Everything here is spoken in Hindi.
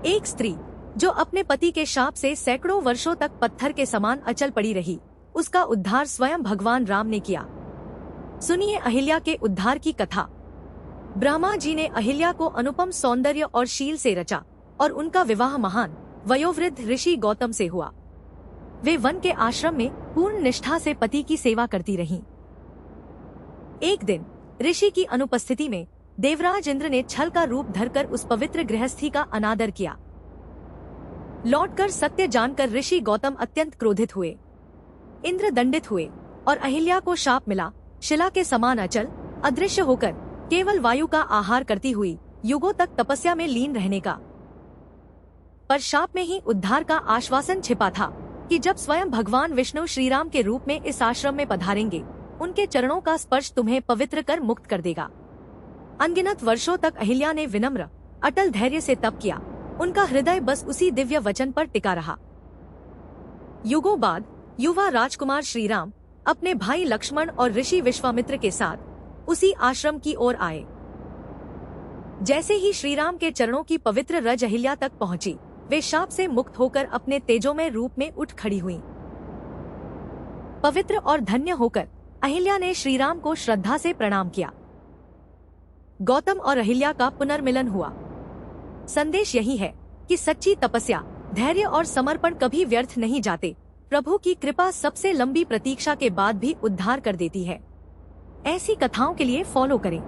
एक स्त्री जो अपने पति के शाप से सैकड़ों वर्षों तक पत्थर के समान अचल पड़ी रही, उसका उद्धार स्वयं भगवान राम ने किया। सुनिए अहिल्या के उद्धार की कथा। ब्रह्मा जी ने अहिल्या को अनुपम सौंदर्य और शील से रचा और उनका विवाह महान वयोवृद्ध ऋषि गौतम से हुआ। वे वन के आश्रम में पूर्ण निष्ठा से पति की सेवा करती रहीं। एक दिन ऋषि की अनुपस्थिति में देवराज इंद्र ने छल का रूप धरकर उस पवित्र गृहस्थी का अनादर किया। लौटकर सत्य जानकर ऋषि गौतम अत्यंत क्रोधित हुए। इंद्र दंडित हुए और अहिल्या को शाप मिला, शिला के समान अचल अदृश्य होकर केवल वायु का आहार करती हुई युगों तक तपस्या में लीन रहने का। पर शाप में ही उद्धार का आश्वासन छिपा था कि जब स्वयं भगवान विष्णु श्रीराम के रूप में इस आश्रम में पधारेंगे, उनके चरणों का स्पर्श तुम्हें पवित्र कर मुक्त कर देगा। अनगिनत वर्षों तक अहिल्या ने विनम्र अटल धैर्य से तप किया। उनका हृदय बस उसी दिव्य वचन पर टिका रहा। युगों बाद युवा राजकुमार श्रीराम अपने भाई लक्ष्मण और ऋषि विश्वामित्र के साथ उसी आश्रम की ओर आए। जैसे ही श्रीराम के चरणों की पवित्र रज अहिल्या तक पहुंची, वे शाप से मुक्त होकर अपने तेजोमय रूप में उठ खड़ी हुईं। पवित्र और धन्य होकर अहिल्या ने श्रीराम को श्रद्धा से प्रणाम किया। गौतम और अहिल्या का पुनर्मिलन हुआ। संदेश यही है कि सच्ची तपस्या, धैर्य और समर्पण कभी व्यर्थ नहीं जाते। प्रभु की कृपा सबसे लंबी प्रतीक्षा के बाद भी उद्धार कर देती है। ऐसी कथाओं के लिए फॉलो करें